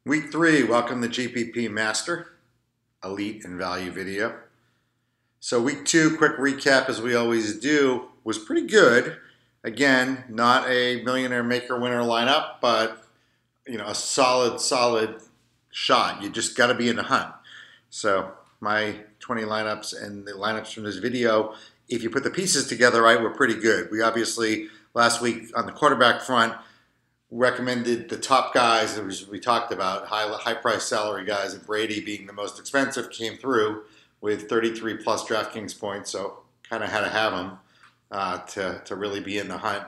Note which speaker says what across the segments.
Speaker 1: Week 3, welcome to GPP Master, Elite and Value video. So week 2, quick recap as we always do, was pretty good. Again, not a millionaire maker winner lineup, but a solid shot. You just got to be in the hunt. So my 20 lineups and the lineups from this video, if you put the pieces together right, were pretty good. We obviously, last week on the quarterback front, recommended the top guys, as we talked about, high price salary guys, and Brady being the most expensive came through with 33 plus DraftKings points, so kind of had to have him to really be in the hunt.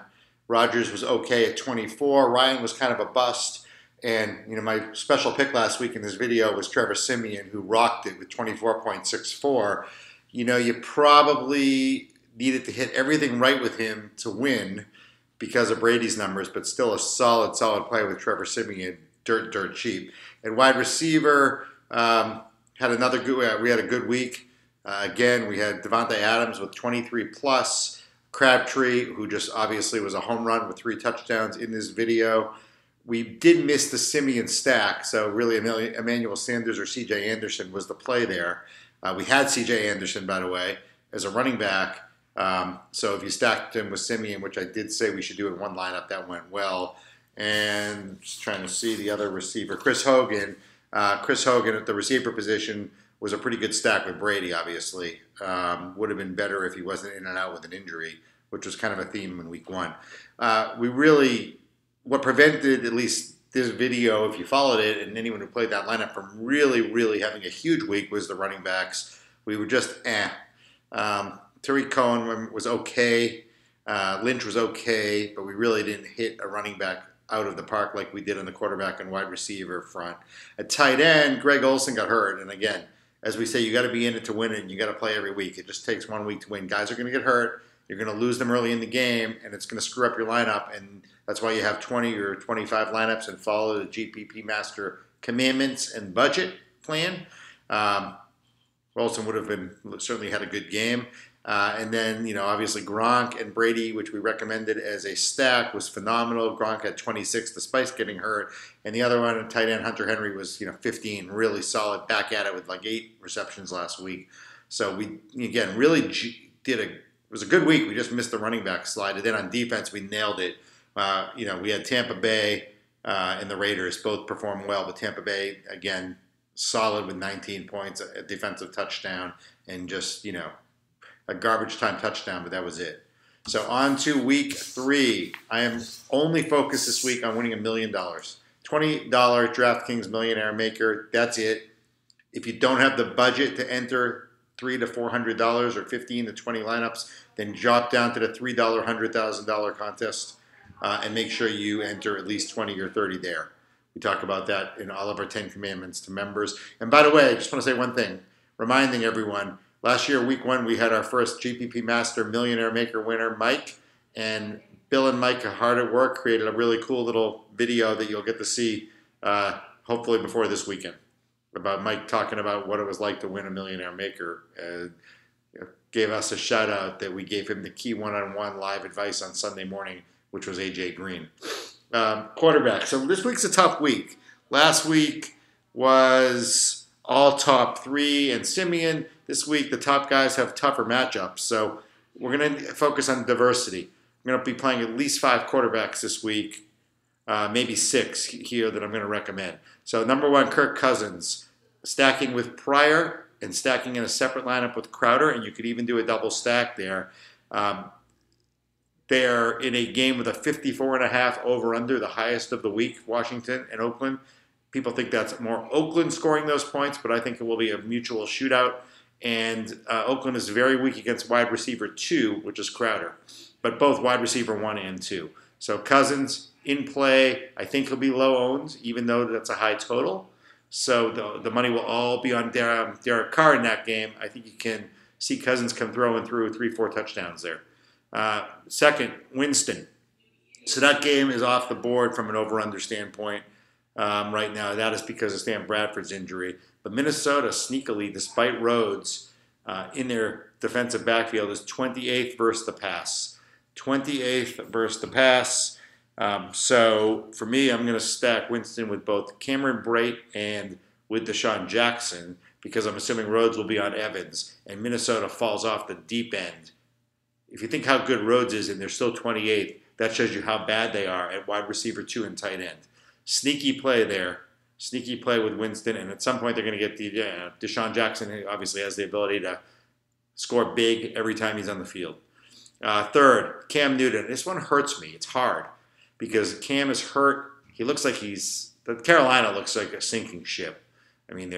Speaker 1: Rodgers was okay at 24. Ryan was kind of a bust. And my special pick last week in this video was Trevor Siemian, who rocked it with 24.64. You probably needed to hit everything right with him to win because of Brady's numbers, but still a solid play with Trevor Siemian, dirt cheap. And wide receiver had another good. We had a good week. Again, we had Devontae Adams with 23 plus. Crabtree, who just obviously was a home run with 3 touchdowns in this video. We did miss the Siemian stack, so really Emmanuel Sanders or C.J. Anderson was the play there. We had C.J. Anderson, by the way, as a running back. So if you stacked him with Siemian, which I did say we should do in one lineup, that went well. And just trying to see the other receiver, Chris Hogan. Chris Hogan at the receiver position was a pretty good stack with Brady, obviously. Would have been better if he wasn't in and out with an injury, which was kind of a theme in week 1. What prevented at least this video, if you followed it, and anyone who played that lineup from really having a huge week was the running backs. We were just Tariq Cohen was okay. Lynch was okay, but we really didn't hit a running back out of the park like we did on the quarterback and wide receiver front. At tight end, Greg Olsen got hurt. And again, as we say, you got to be in it to win it, and you got to play every week. It just takes 1 week to win. Guys are going to get hurt. You're going to lose them early in the game, and it's going to screw up your lineup. And that's why you have 20 or 25 lineups and follow the GPP Master commandments and budget plan. Olsen would have certainly had a good game. And then, obviously Gronk and Brady, which we recommended as a stack, was phenomenal. Gronk had 26 despite getting hurt. And the other one, tight end Hunter Henry, was 15, really solid, back at it with like 8 receptions last week. So we, again, really it was a good week. We just missed the running back slide. And then on defense, we nailed it. We had Tampa Bay and the Raiders both performed well, but Tampa Bay, again, solid with 19 points, a defensive touchdown, and just, a garbage time touchdown, but that was it. So on to week 3. I am only focused this week on winning $1 million. $20 DraftKings Millionaire Maker. That's it. If you don't have the budget to enter $300 to $400 or 15 to 20 lineups, then drop down to the $3 $100,000 contest and make sure you enter at least 20 or 30 there. We talk about that in all of our 10 commandments to members. And by the way, I just want to say one thing, reminding everyone, last year, week 1, we had our first GPP Master Millionaire Maker winner, Mike. And Bill and Mike are hard at work, created a really cool little video that you'll get to see hopefully before this weekend about Mike talking about what it was like to win a Millionaire Maker. Gave us a shout out that we gave him the key one-on-one live advice on Sunday morning, which was AJ Green. Quarterback. So this week's a tough week. Last week was all top 3 and Siemian. This week, the top guys have tougher matchups. So we're going to focus on diversity. I'm going to be playing at least 5 quarterbacks this week, maybe 6 here that I'm going to recommend. So number 1, Kirk Cousins, stacking with Pryor and stacking in a separate lineup with Crowder, and you could even do a double stack there. They're in a game with a 54.5 over-under, the highest of the week, Washington and Oakland. People think that's more Oakland scoring those points, but I think it will be a mutual shootout. And Oakland is very weak against wide receiver 2, which is Crowder. But both wide receiver 1 and 2. So Cousins in play. I think he'll be low owned, even though that's a high total. So the money will all be on Derek Carr in that game. I think you can see Cousins come throwing through 3-4 touchdowns there. Second, Winston. So that game is off the board from an over-under standpoint right now. That is because of Sam Bradford's injury. But Minnesota, sneakily, despite Rhodes in their defensive backfield, is 28th versus the pass. 28th versus the pass. So for me, I'm going to stack Winston with both Cameron Brate and with Deshaun Jackson because I'm assuming Rhodes will be on Evans and Minnesota falls off the deep end. If you think how good Rhodes is and they're still 28th, that shows you how bad they are at wide receiver 2 and tight end. Sneaky play there. Sneaky play with Winston, and at some point they're going to get Deshaun Jackson, who obviously has the ability to score big every time he's on the field. Third, Cam Newton. This one hurts me. It's hard because Cam is hurt. He looks like Carolina looks like a sinking ship. I mean,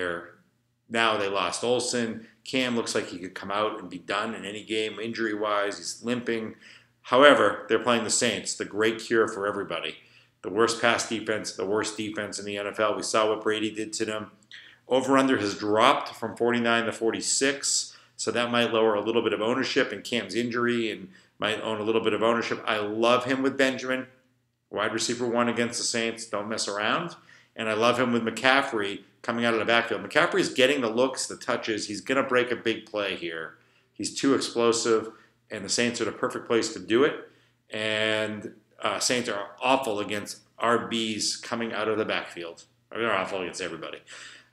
Speaker 1: now they lost Olsen. Cam looks like he could come out and be done in any game injury-wise. He's limping. However, they're playing the Saints, the great cure for everybody. The worst pass defense, the worst defense in the NFL. We saw what Brady did to them. Over-under has dropped from 49 to 46, so that might lower a little bit of ownership in Cam's injury and might own a little bit of ownership. I love him with Benjamin, wide receiver 1 against the Saints. Don't mess around. And I love him with McCaffrey coming out of the backfield. McCaffrey is getting the looks, the touches. He's going to break a big play here. He's too explosive, and the Saints are the perfect place to do it. And Saints are awful against RBs coming out of the backfield. They're awful against everybody.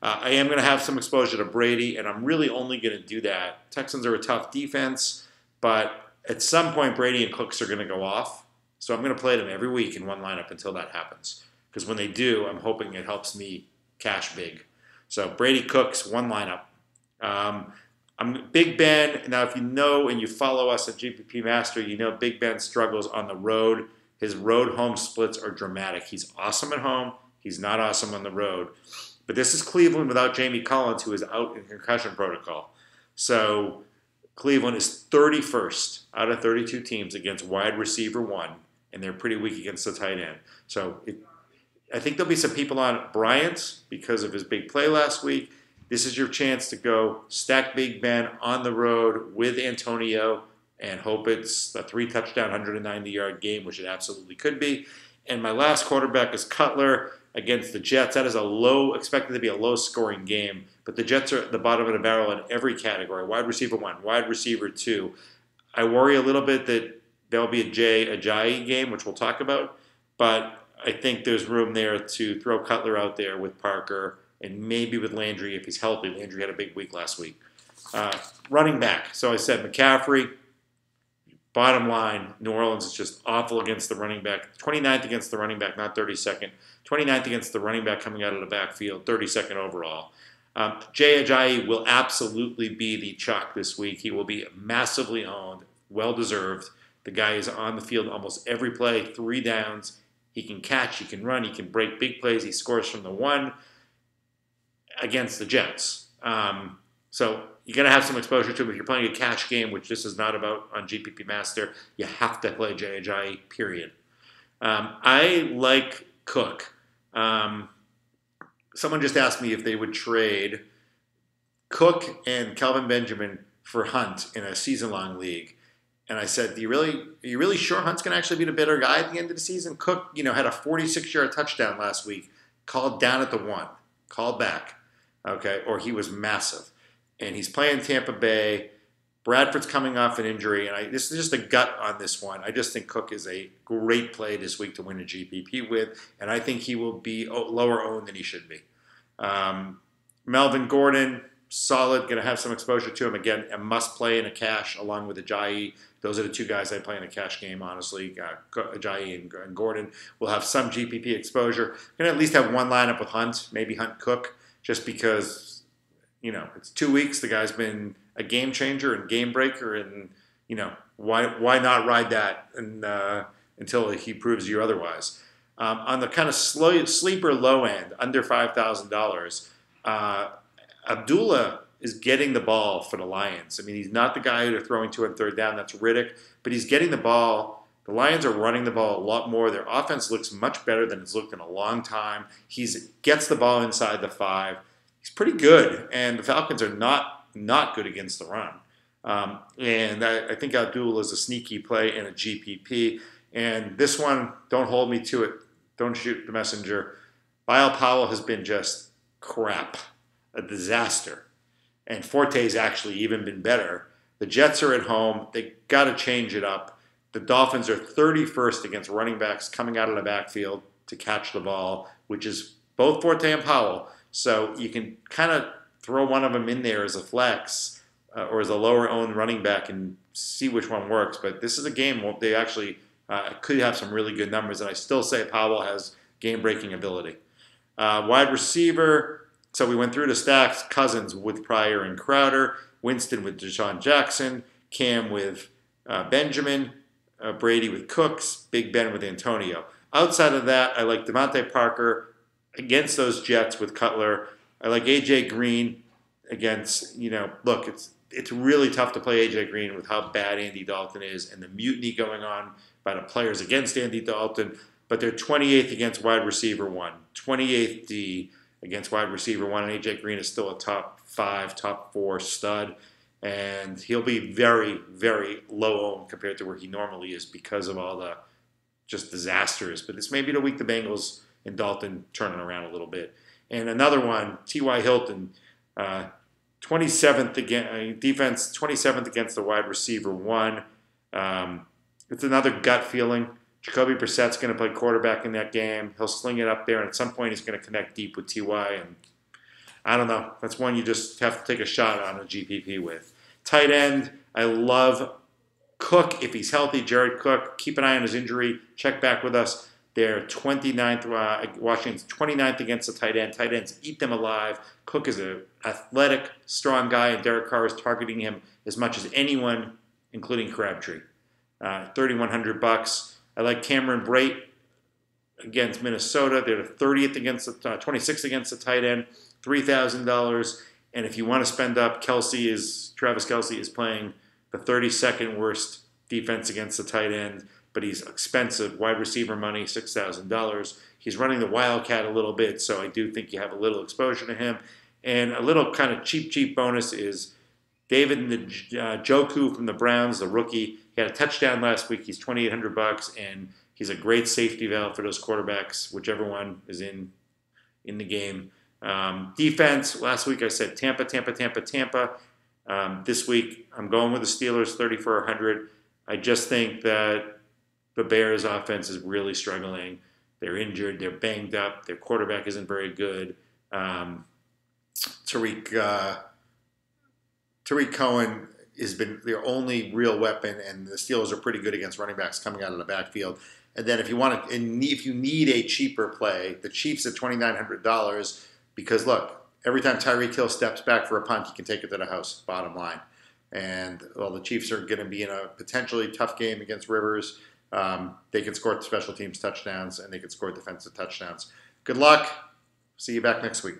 Speaker 1: I am going to have some exposure to Brady, and I'm really only going to do that. Texans are a tough defense, but at some point Brady and Cooks are going to go off. So I'm going to play them every week in one lineup until that happens. Because when they do, I'm hoping it helps me cash big. So Brady, Cooks, one lineup. I'm Big Ben. Now, if you know and you follow us at GPP Master, you know Big Ben struggles on the road. His road home splits are dramatic. He's awesome at home. He's not awesome on the road. But this is Cleveland without Jamie Collins, who is out in concussion protocol. So Cleveland is 31st out of 32 teams against wide receiver 1, and they're pretty weak against the tight end. So I think there'll be some people on Bryant because of his big play last week. This is your chance to go stack Big Ben on the road with Antonio and hope it's a 3-touchdown, 190-yard game, which it absolutely could be. And my last quarterback is Cutler against the Jets. That is expected to be a low-scoring game, but the Jets are at the bottom of the barrel in every category. Wide receiver 1, wide receiver 2. I worry a little bit that there'll be a Jay Ajayi game, which we'll talk about, but I think there's room there to throw Cutler out there with Parker and maybe with Landry if he's healthy. Landry had a big week last week. Running back. So I said McCaffrey. Bottom line, New Orleans is just awful against the running back. 29th against the running back, not 32nd. 29th against the running back coming out of the backfield, 32nd overall. Jay Ajayi will absolutely be the chalk this week. He will be massively owned, well-deserved. The guy is on the field almost every play, 3 downs. He can catch, he can run, he can break big plays. He scores from the 1 against the Jets. So you're going to have some exposure to him. If you're playing a cash game, which this is not about on GPP Master, you have to play Jay Ajayi, period. I like Cook. Someone just asked me if they would trade Cook and Kelvin Benjamin for Hunt in a season-long league. And I said, are you really sure Hunt's going to actually be the better guy at the end of the season? Cook, had a 46-yard touchdown last week, called down at the 1, called back, okay, or he was massive. And he's playing Tampa Bay. Bradford's coming off an injury, and this is just a gut on this one. I just think Cook is a great play this week to win a GPP with, and I think he will be lower owned than he should be. Melvin Gordon, solid, going to have some exposure to him. Again, a must play in a cash along with Ajayi. Those are the 2 guys I play in a cash game, honestly. Ajayi and Gordon will have some GPP exposure. Going to at least have one lineup with Hunt, maybe Hunt Cook, just because, it's 2 weeks. The guy's been a game changer and game breaker, and, why not ride that until he proves you otherwise. On the kind of sleeper low end, under $5,000, Abdullah is getting the ball for the Lions. I mean, he's not the guy who they're throwing to on 3rd down. That's Riddick. But he's getting the ball. The Lions are running the ball a lot more. Their offense looks much better than it's looked in a long time. He gets the ball inside the 5. He's pretty good. And the Falcons are not good against the run. And I think Abdullah is a sneaky play in a GPP. And this one, don't hold me to it. Don't shoot the messenger. Bilal Powell has been just crap. A disaster. And Forte's actually even been better. The Jets are at home. They got to change it up. The Dolphins are 31st against running backs coming out of the backfield to catch the ball, which is both Forte and Powell. So you can kind of throw one of them in there as a flex or as a lower-owned running back and see which one works. But this is a game where they actually could have some really good numbers, and I still say Powell has game-breaking ability. Wide receiver, so we went through the stacks. Cousins with Pryor and Crowder, Winston with Deshaun Jackson, Cam with Benjamin, Brady with Cooks, Big Ben with Antonio. Outside of that, I like Devontae Parker against those Jets with Cutler. I like A.J. Green against, look, it's really tough to play A.J. Green with how bad Andy Dalton is and the mutiny going on by the players against Andy Dalton. But they're 28th against wide receiver 1, 28th D against wide receiver 1, and A.J. Green is still a top 5, top 4 stud. And he'll be very, very low owned compared to where he normally is because of all the just disasters. But this may be the week the Bengals and Dalton turning around a little bit. And another one, T.Y. Hilton, 27th again, defense, 27th against the wide receiver 1. It's another gut feeling. Jacoby Brissett's going to play quarterback in that game. He'll sling it up there, and at some point he's going to connect deep with T.Y. And I don't know. That's one you just have to take a shot on a GPP with. Tight end, I love Cook if he's healthy. Jared Cook, keep an eye on his injury. Check back with us. They're 29th. Washington's 29th against the tight end. Tight ends eat them alive. Cook is an athletic, strong guy, and Derek Carr is targeting him as much as anyone, including Crabtree. $3,100. I like Cameron Brate against Minnesota. They're the 30th against the 26th against the tight end. $3,000. And if you want to spend up, Travis Kelce is playing the 32nd worst defense against the tight end, but he's expensive. Wide receiver money, $6,000. He's running the Wildcat a little bit, so I do think you have a little exposure to him. And a little kind of cheap bonus is David Njoku from the Browns, the rookie. He had a touchdown last week. He's $2,800, and he's a great safety valve for those quarterbacks, whichever one is in the game. Defense, last week I said Tampa. This week I'm going with the Steelers, 3,400. I just think that the Bears offense is really struggling. They're injured. They're banged up. Their quarterback isn't very good. Tariq Cohen has been their only real weapon, and the Steelers are pretty good against running backs coming out of the backfield. And then if you need a cheaper play, the Chiefs at $2,900, because look, every time Tyreek Hill steps back for a punt, he can take it to the house, bottom line. And the Chiefs are going to be in a potentially tough game against Rivers. They can score special teams touchdowns, and they can score defensive touchdowns. Good luck. See you back next week.